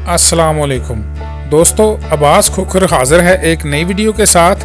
अस्सलाम वालेकुम दोस्तों, अब्बास खोखर हाजिर है एक नई वीडियो के साथ।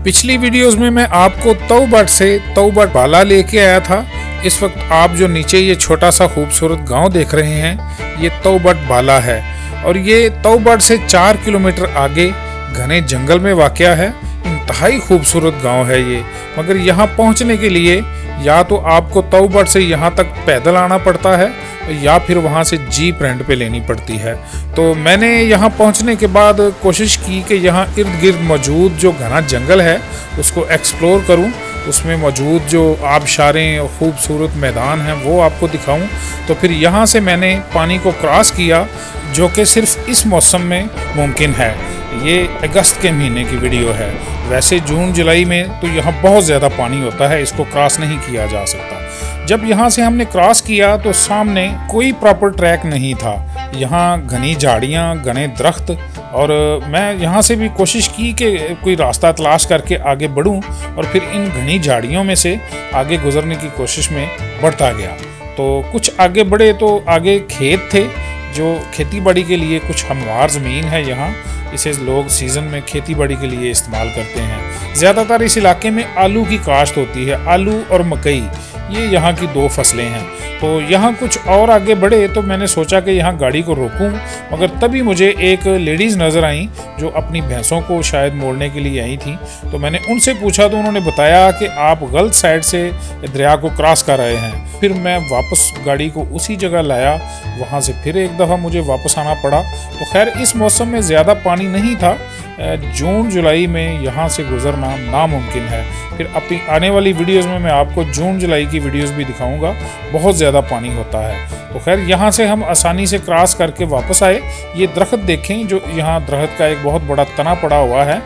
पिछली वीडियोस में मैं आपको तौबट से तौबट बाला लेके आया था। इस वक्त आप जो नीचे ये छोटा सा खूबसूरत गांव देख रहे हैं, ये तौबट बाला है और ये तौबट से 4 किलोमीटर आगे घने जंगल में वाक़या है। इंतहाई खूबसूरत गांव है ये, मगर यहाँ पहुँचने के लिए या तो आपको तौबट से यहाँ तक पैदल आना पड़ता है या फिर वहाँ से जीप रेंट पे लेनी पड़ती है। तो मैंने यहाँ पहुँचने के बाद कोशिश की कि यहाँ इर्द गिर्द मौजूद जो घना जंगल है उसको एक्सप्लोर करूँ, उसमें मौजूद जो आबशारें और ख़ूबसूरत मैदान हैं वो आपको दिखाऊं। तो फिर यहाँ से मैंने पानी को क्रॉस किया, जो कि सिर्फ इस मौसम में मुमकिन है। ये अगस्त के महीने की वीडियो है। वैसे जून जुलाई में तो यहाँ बहुत ज़्यादा पानी होता है, इसको क्रॉस नहीं किया जा सकता। जब यहाँ से हमने क्रॉस किया तो सामने कोई प्रॉपर ट्रैक नहीं था। यहाँ घनी झाड़ियाँ, घने दरख्त, और मैं यहाँ से भी कोशिश की कि कोई रास्ता तलाश करके आगे बढ़ूँ और फिर इन घनी झाड़ियों में से आगे गुजरने की कोशिश में बढ़ता गया। तो कुछ आगे बढ़े तो आगे खेत थे, जो खेती बाड़ी के लिए कुछ हमवार ज़मीन है। यहाँ इसे लोग सीज़न में खेती बाड़ी के लिए इस्तेमाल करते हैं। ज़्यादातर इस इलाके में आलू की काश्त होती है। आलू और मकई ये यहाँ की दो फसलें हैं। तो यहाँ कुछ और आगे बढ़े तो मैंने सोचा कि यहाँ गाड़ी को रोकूं, मगर तभी मुझे एक लेडीज़ नज़र आई जो अपनी भैंसों को शायद मोड़ने के लिए आई थी। तो मैंने उनसे पूछा तो उन्होंने बताया कि आप गलत साइड से दरिया को क्रॉस कर रहे हैं। फिर मैं वापस गाड़ी को उसी जगह लाया, वहाँ से फिर एक दफ़ा मुझे वापस आना पड़ा। तो खैर इस मौसम में ज़्यादा पानी नहीं था। जून जुलाई में यहाँ से गुज़रना नामुमकिन है। फिर अपनी आने वाली वीडियोस में मैं आपको जून जुलाई की वीडियोस भी दिखाऊंगा, बहुत ज़्यादा पानी होता है। तो खैर यहाँ से हम आसानी से क्रॉस करके वापस आए। ये दरख्त देखें, जो यहाँ दरख्त का एक बहुत बड़ा तना पड़ा हुआ है।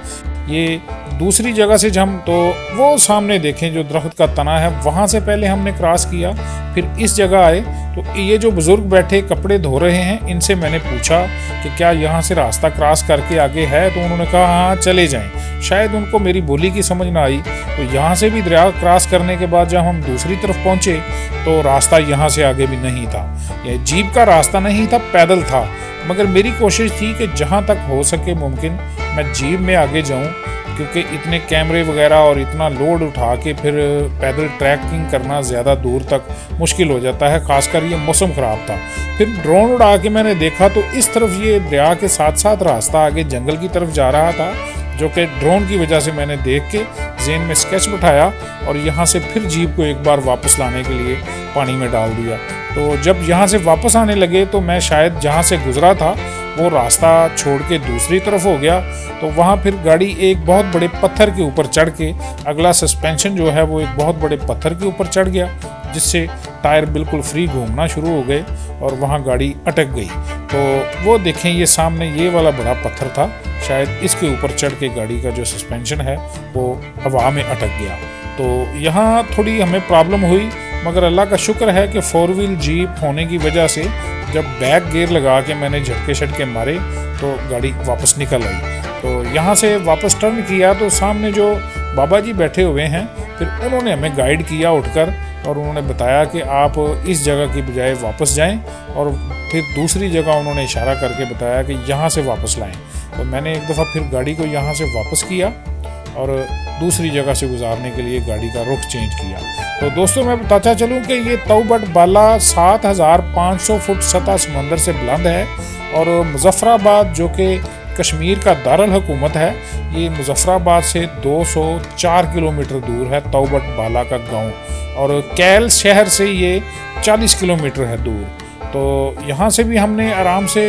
ये दूसरी जगह से जब हम तो वो सामने देखें जो दरख्त का तना है, वहाँ से पहले हमने क्रॉस किया। फिर इस जगह आए तो ये जो बुज़ुर्ग बैठे कपड़े धो रहे हैं, इनसे मैंने पूछा कि क्या यहाँ से रास्ता क्रॉस करके आगे है। तो उन्होंने कहा हाँ चले जाएं। शायद उनको मेरी बोली की समझ ना आई। तो यहाँ से भी दरिया क्रॉस करने के बाद जब हम दूसरी तरफ पहुँचे तो रास्ता यहाँ से आगे भी नहीं था। यह जीप का रास्ता नहीं था, पैदल था। मगर मेरी कोशिश थी कि जहाँ तक हो सके मुमकिन मैं जीप में आगे जाऊँ, क्योंकि इतने कैमरे वगैरह और इतना लोड उठा के फिर पैदल ट्रैकिंग करना ज़्यादा दूर तक मुश्किल हो जाता है। ख़ासकर ये मौसम ख़राब था। फिर ड्रोन उड़ा के मैंने देखा तो इस तरफ ये दरिया के साथ साथ रास्ता आगे जंगल की तरफ जा रहा था, जो कि ड्रोन की वजह से मैंने देख के ज़हन में स्केच बिठाया और यहाँ से फिर जीप को एक बार वापस लाने के लिए पानी में डाल दिया। तो जब यहाँ से वापस आने लगे तो मैं शायद जहाँ से गुजरा था वो रास्ता छोड़ के दूसरी तरफ हो गया। तो वहाँ फिर गाड़ी एक बहुत बड़े पत्थर के ऊपर चढ़ के, अगला सस्पेंशन जो है वो एक बहुत बड़े पत्थर के ऊपर चढ़ गया, जिससे टायर बिल्कुल फ्री घूमना शुरू हो गए और वहाँ गाड़ी अटक गई। तो वो देखें, ये सामने ये वाला बड़ा पत्थर था, शायद इसके ऊपर चढ़ के गाड़ी का जो सस्पेंशन है वो हवा में अटक गया। तो यहाँ थोड़ी हमें प्रॉब्लम हुई, मगर अल्लाह का शुक्र है कि 4 व्हील जीप होने की वजह से जब बैक गियर लगा के मैंने झटके शटके मारे तो गाड़ी वापस निकल आई। तो यहाँ से वापस टर्न किया तो सामने जो बाबा जी बैठे हुए हैं, फिर उन्होंने हमें गाइड किया उठकर और उन्होंने बताया कि आप इस जगह की बजाय वापस जाएं, और फिर दूसरी जगह उन्होंने इशारा करके बताया कि यहाँ से वापस लाएं। तो मैंने एक दफ़ा फिर गाड़ी को यहाँ से वापस किया और दूसरी जगह से गुजारने के लिए गाड़ी का रुख चेंज किया। तो दोस्तों मैं बताता चलूँ कि ये तौबट बाला 7500 फुट सतह समंदर से बुलंद है और मुजफ्फराबाद जो कि कश्मीर का दारुल हुकूमत है, ये मुजफ्फराबाद से 204 किलोमीटर दूर है तौबट बाला का गांव, और कैल शहर से ये 40 किलोमीटर है दूर। तो यहाँ से भी हमने आराम से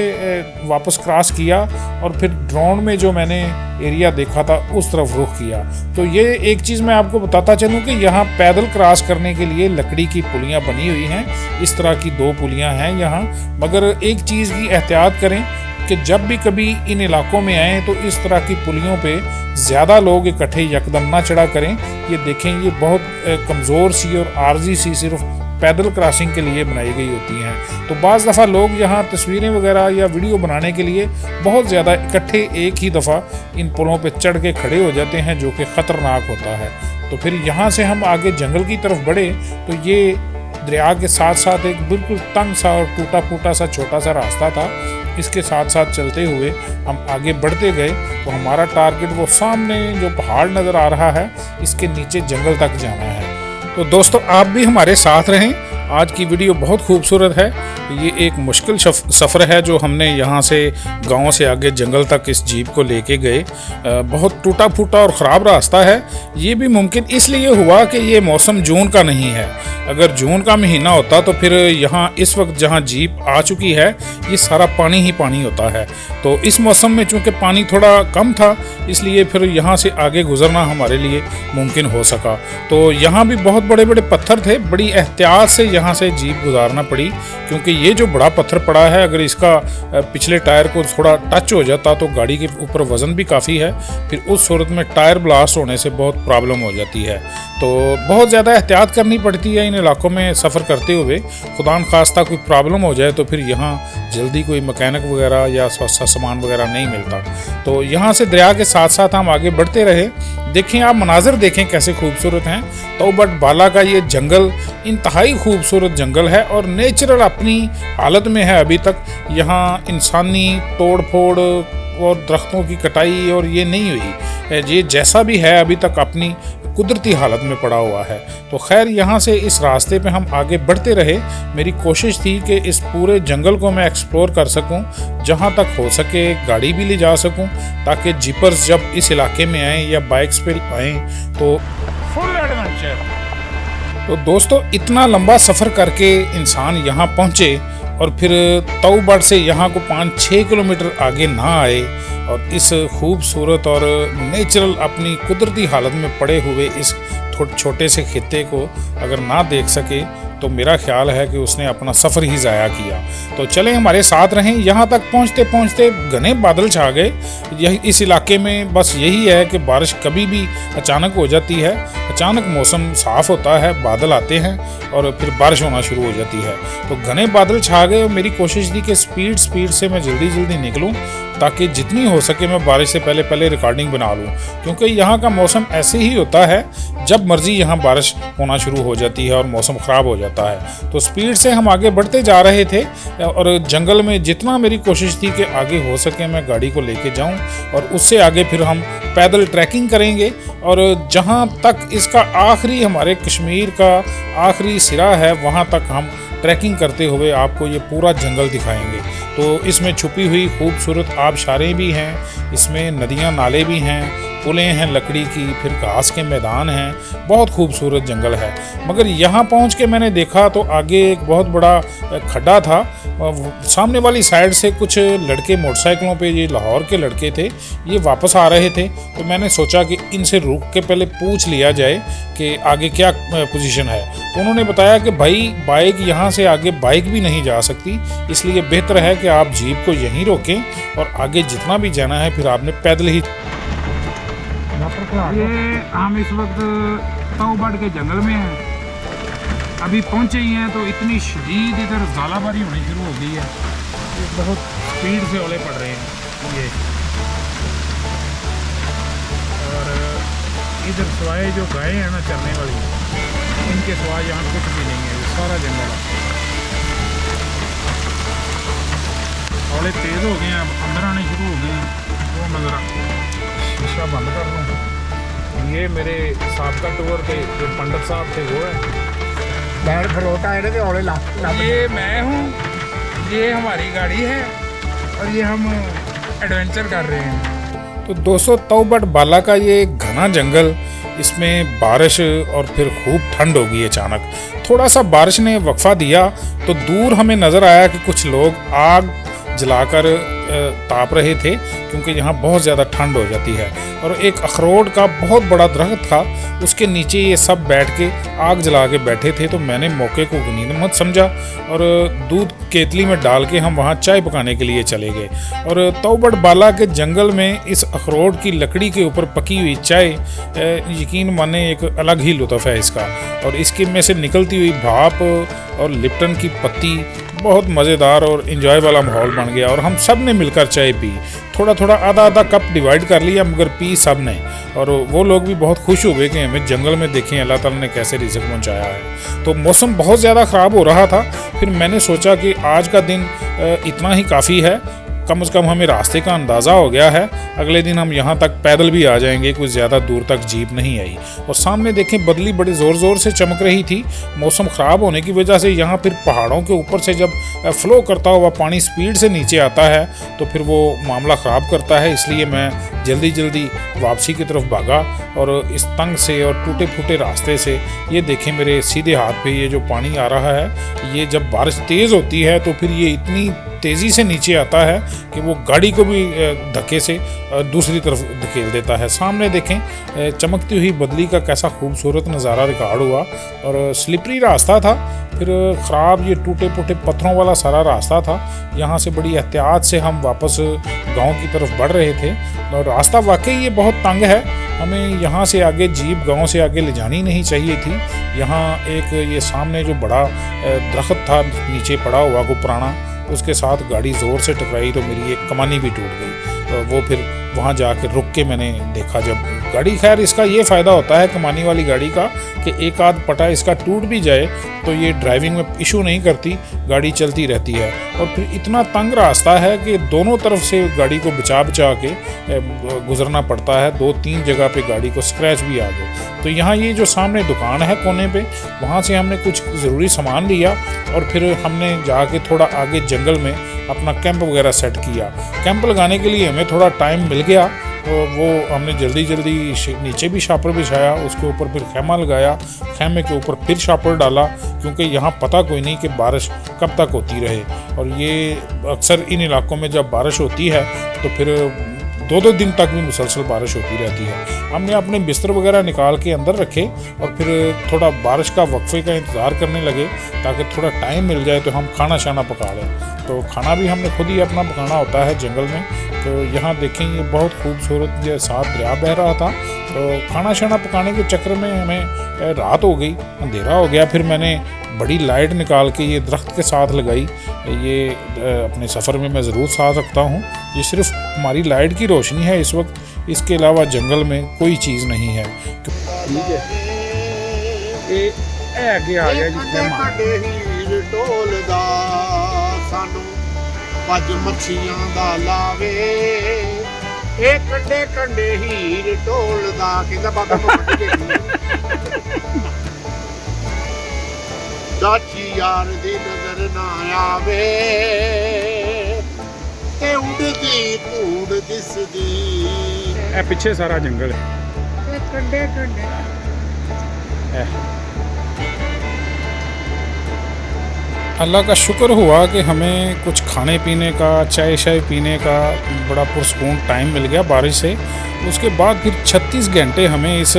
वापस क्रॉस किया और फिर ड्रोन में जो मैंने एरिया देखा था उस तरफ रुख किया। तो ये एक चीज़ मैं आपको बताता चलूँ कि यहाँ पैदल क्रॉस करने के लिए लकड़ी की पुलियाँ बनी हुई हैं। इस तरह की 2 पुलियाँ हैं यहाँ, मगर एक चीज़ की एहतियात करें कि जब भी कभी इन इलाकों में आएँ तो इस तरह की पुलियों पे ज़्यादा लोग इकट्ठे यकदम ना चढ़ा करें। ये देखें, ये बहुत कमज़ोर सी और आर्जी सी सिर्फ पैदल क्रॉसिंग के लिए बनाई गई होती हैं। तो बाज़ दफ़ा लोग यहाँ तस्वीरें वगैरह या वीडियो बनाने के लिए बहुत ज़्यादा इकट्ठे एक ही दफ़ा इन पुलों पे चढ़ के खड़े हो जाते हैं, जो कि ख़तरनाक होता है। तो फिर यहाँ से हम आगे जंगल की तरफ बढ़े तो ये दरिया के साथ साथ एक बिल्कुल तंग सा और टूटा फूटा सा छोटा सा रास्ता था। इसके साथ साथ चलते हुए हम आगे बढ़ते गए तो हमारा टारगेट वो सामने जो पहाड़ नज़र आ रहा है इसके नीचे जंगल तक जाना है। तो दोस्तों आप भी हमारे साथ रहें। आज की वीडियो बहुत खूबसूरत है। ये एक मुश्किल सफ़र है जो हमने यहाँ से गांव से आगे जंगल तक इस जीप को लेके गए। बहुत टूटा फूटा और ख़राब रास्ता है। ये भी मुमकिन इसलिए हुआ कि ये मौसम जून का नहीं है। अगर जून का महीना होता तो फिर यहाँ इस वक्त जहाँ जीप आ चुकी है ये सारा पानी ही पानी होता है। तो इस मौसम में चूँकि पानी थोड़ा कम था इसलिए फिर यहाँ से आगे गुजरना हमारे लिए मुमकिन हो सका। तो यहाँ भी बहुत बड़े बड़े पत्थर थे, बड़ी एहतियात से यहाँ से जीप गुजारना पड़ी क्योंकि ये जो बड़ा पत्थर पड़ा है अगर इसका पिछले टायर को थोड़ा टच हो जाता तो गाड़ी के ऊपर वज़न भी काफ़ी है, फिर उस सूरत में टायर ब्लास्ट होने से बहुत प्रॉब्लम हो जाती है। तो बहुत ज़्यादा एहतियात करनी पड़ती है इन इलाकों में सफ़र करते हुए। खुदा न खास्ता कोई प्रॉब्लम हो जाए तो फिर यहाँ जल्दी कोई मैकेनिक वगैरह या सस्ता सामान वगैरह नहीं मिलता। तो यहाँ से दरिया के साथ साथ हम आगे बढ़ते रहे। देखें आप मनाज़र देखें कैसे खूबसूरत हैं। तौबट बाला का ये जंगल इंतहाई खूबसूरत जंगल है और नेचुरल अपनी हालत में है अभी तक। यहाँ इंसानी तोड़ फोड़ और दरख्तों की कटाई और ये नहीं हुई। ये जैसा भी है अभी तक अपनी कुदरती हालत में पड़ा हुआ है। तो खैर यहाँ से इस रास्ते पे हम आगे बढ़ते रहे। मेरी कोशिश थी कि इस पूरे जंगल को मैं एक्सप्लोर कर सकूं, जहाँ तक हो सके गाड़ी भी ले जा सकूं ताकि जीपर्स जब इस इलाके में आएँ या बाइक्स पे आएँ तो फुल एडवेंचर। तो दोस्तों इतना लंबा सफ़र करके इंसान यहाँ पहुँचे और फिर तौबट से यहाँ को 5-6 किलोमीटर आगे ना आए और इस खूबसूरत और नेचुरल अपनी कुदरती हालत में पड़े हुए इस छोटे से खित्ते को अगर ना देख सके तो मेरा ख्याल है कि उसने अपना सफ़र ही ज़ाया किया। तो चलें हमारे साथ रहें। यहाँ तक पहुँचते पहुँचते घने बादल छा गए। यह इस इलाके में बस यही है कि बारिश कभी भी अचानक हो जाती है। अचानक मौसम साफ़ होता है, बादल आते हैं और फिर बारिश होना शुरू हो जाती है। तो घने बादल छा गए और मेरी कोशिश थी कि स्पीड से मैं जल्दी निकलूँ ताकि जितनी हो सके मैं बारिश से पहले रिकॉर्डिंग बना लूँ, क्योंकि यहाँ का मौसम ऐसे ही होता है जब मर्जी यहाँ बारिश होना शुरू हो जाती है और मौसम ख़राब हो जाता है। तो स्पीड से हम आगे बढ़ते जा रहे थे और जंगल में जितना मेरी कोशिश थी कि आगे हो सके मैं गाड़ी को लेके जाऊं और उससे आगे फिर हम पैदल ट्रैकिंग करेंगे और जहां तक इसका आखिरी हमारे कश्मीर का आखिरी सिरा है वहां तक हम ट्रैकिंग करते हुए आपको ये पूरा जंगल दिखाएंगे। तो इसमें छुपी हुई खूबसूरत आबशारें भी हैं, इसमें नदियां नाले भी हैं, पुलें हैं लकड़ी की, फिर घास के मैदान हैं। बहुत खूबसूरत जंगल है। मगर यहाँ पहुँच के मैंने देखा तो आगे एक बहुत बड़ा खड्डा था। सामने वाली साइड से कुछ लड़के मोटरसाइकिलों पे, ये लाहौर के लड़के थे, ये वापस आ रहे थे। तो मैंने सोचा कि इनसे रुक के पहले पूछ लिया जाए कि आगे क्या पोजीशन है। तो उन्होंने बताया कि भाई बाइक यहाँ से आगे बाइक भी नहीं जा सकती, इसलिए बेहतर है कि आप जीप को यहीं रोकें और आगे जितना भी जाना है फिर आपने पैदल ही। ये हम इस वक्त तौबट के जंगल में हैं, अभी पहुंचे ही हैं तो इतनी शदीद इधर ज़ालाबारी होनी शुरू हो गई है। ये बहुत स्पीड से ओले पड़ रहे हैं ये। और इधर सिवाय जो गायें हैं ना चरने वाली, इनके सिवाय यहाँ कुछ भी नहीं है, सारा जंगल है। ओले तेज़ हो गए हैं, अंदर आने शुरू हो गए हैं। वो नज़र शीशा बंद कर लूँ। ये मेरे साबका टूर के जो पंडित साहब थे वो है। बैठ खड़ोता है ना ओले ला। ये मैं हूँ, ये हमारी गाड़ी है और ये हम एडवेंचर कर रहे हैं। तो दोस्तों तौबट बाला का ये घना जंगल, इसमें बारिश और फिर खूब ठंड हो गई अचानक। थोड़ा सा बारिश ने वक्फा दिया तो दूर हमें नज़र आया कि कुछ लोग आग जलाकर ताप रहे थे क्योंकि यहाँ बहुत ज़्यादा ठंड हो जाती है। और एक अखरोट का बहुत बड़ा दरख्त था, उसके नीचे ये सब बैठ के आग जला के बैठे थे। तो मैंने मौके को गनीमत समझा और दूध केतली में डाल के हम वहाँ चाय पकाने के लिए चले गए। और तौबट बाला के जंगल में इस अखरोट की लकड़ी के ऊपर पकी हुई चाय, यकीन माने एक अलग ही लुत्फ़ है इसका। और इसके में से निकलती हुई भाप और लिप्टन की पत्ती, बहुत मज़ेदार और इन्जॉय वाला माहौल बन गया। और हम सब ने मिलकर चाय पी, थोड़ा आधा कप डिवाइड कर लिया मगर पी सब ने। और वो लोग भी बहुत खुश हुए कि हमें जंगल में देखें अल्लाह ताला ने कैसे रिज़्क़ पहुंचाया है। तो मौसम बहुत ज़्यादा ख़राब हो रहा था, फिर मैंने सोचा कि आज का दिन इतना ही काफ़ी है, कम से कम हमें रास्ते का अंदाज़ा हो गया है। अगले दिन हम यहाँ तक पैदल भी आ जाएंगे, कुछ ज़्यादा दूर तक जीप नहीं आई। और सामने देखें बदली बड़े ज़ोर से चमक रही थी। मौसम ख़राब होने की वजह से यहाँ फिर पहाड़ों के ऊपर से जब फ्लो करता हुआ पानी स्पीड से नीचे आता है तो फिर वो मामला ख़राब करता है। इसलिए मैं जल्दी वापसी की तरफ भागा और इस तंग से और टूटे फूटे रास्ते से ये देखें मेरे सीधे हाथ पे ये जो पानी आ रहा है, ये जब बारिश तेज़ होती है तो फिर ये इतनी तेज़ी से नीचे आता है कि वो गाड़ी को भी धक्के से दूसरी तरफ धकेल देता है। सामने देखें चमकती हुई बदली का कैसा खूबसूरत नज़ारा रिकॉर्ड हुआ और स्लिपरी रास्ता था, फिर ख़राब ये टूटे फूटे पत्थरों वाला सारा रास्ता था। यहाँ से बड़ी एहतियात से हम वापस गांव की तरफ बढ़ रहे थे और रास्ता वाकई ये बहुत तंग है। हमें यहाँ से आगे जीप गांव से आगे ले जानी नहीं चाहिए थी। यहाँ एक ये सामने जो बड़ा दरख्त था नीचे पड़ा हुआ को पुराना, उसके साथ गाड़ी ज़ोर से टकराई तो मेरी एक कमानी भी टूट गई। तो वो फिर वहाँ जाके रुक के मैंने देखा जब गाड़ी, खैर इसका ये फ़ायदा होता है कमानी वाली गाड़ी का कि एक आध पटा इसका टूट भी जाए तो ये ड्राइविंग में इशू नहीं करती, गाड़ी चलती रहती है। और फिर इतना तंग रास्ता है कि दोनों तरफ से गाड़ी को बचा के गुजरना पड़ता है। 2-3 जगह पे गाड़ी को स्क्रैच भी आ गए। तो यहाँ ये जो सामने दुकान है कोने पे, वहाँ से हमने कुछ ज़रूरी सामान लिया और फिर हमने जाके थोड़ा आगे जंगल में अपना कैंप वगैरह सेट किया। कैंप लगाने के लिए हमें थोड़ा टाइम मिल गया तो वो हमने जल्दी नीचे भी शापर बिछाया, उसके ऊपर फिर खैमा लगाया, खैमे के ऊपर फिर शापर डाला क्योंकि यहाँ पता कोई नहीं कि बारिश कब तक होती रहे। और ये अक्सर इन इलाकों में जब बारिश होती है तो फिर 2-2 दिन तक भी मुसलसल बारिश होती रहती है। हमने अपने बिस्तर वगैरह निकाल के अंदर रखे और फिर थोड़ा बारिश का वक्फे का इंतज़ार करने लगे ताकि थोड़ा टाइम मिल जाए तो हम खाना शाना पका लें। तो खाना भी हमने खुद ही अपना पकाना होता है जंगल में। तो यहाँ देखें ये बहुत खूबसूरत जो साथ दरिया बह रहा था, तो खाना शाना पकाने के चक्कर में हमें रात हो गई, अंधेरा हो गया। फिर मैंने बड़ी लाइट निकाल के ये दरख्त के साथ लगाई। ये अपने सफ़र में मैं ज़रूर साथ रखता हूँ। ये सिर्फ हमारी लाइट की रोशनी है इस वक्त, इसके अलावा जंगल में कोई चीज़ नहीं है। ठीक है, ये आगे आ गया पज मच्छियां दा लावे ए कंडे कंडे हीर ढोलदा कहंदा बाबा दाची यार दी नजर ना आवे ते उड़दी धूड़ दिसदी। ए पीछे सारा जंगल है, कंडे कंडे। अल्लाह का शुक्र हुआ कि हमें कुछ खाने पीने का, चाय शाय पीने का बड़ा पुरसकून टाइम मिल गया बारिश से। उसके बाद फिर 36 घंटे हमें इस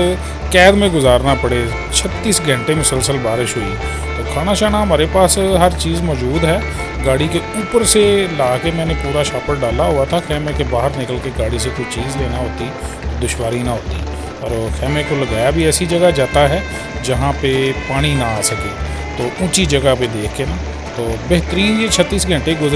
कैद में गुजारना पड़े। 36 घंटे मुसलसल बारिश हुई। तो खाना शाना हमारे पास हर चीज़ मौजूद है। गाड़ी के ऊपर से ला के मैंने पूरा शापर डाला हुआ था। खैमे के बाहर निकल के गाड़ी से कोई चीज़ लेना होती तो दुश्वारी ना होती। और खैमे को लगाया भी ऐसी जगह जाता है जहाँ पे पानी ना आ सके, तो ऊंची जगह पे देख के ना, तो बेहतरीन ये 36 घंटे गुजरे।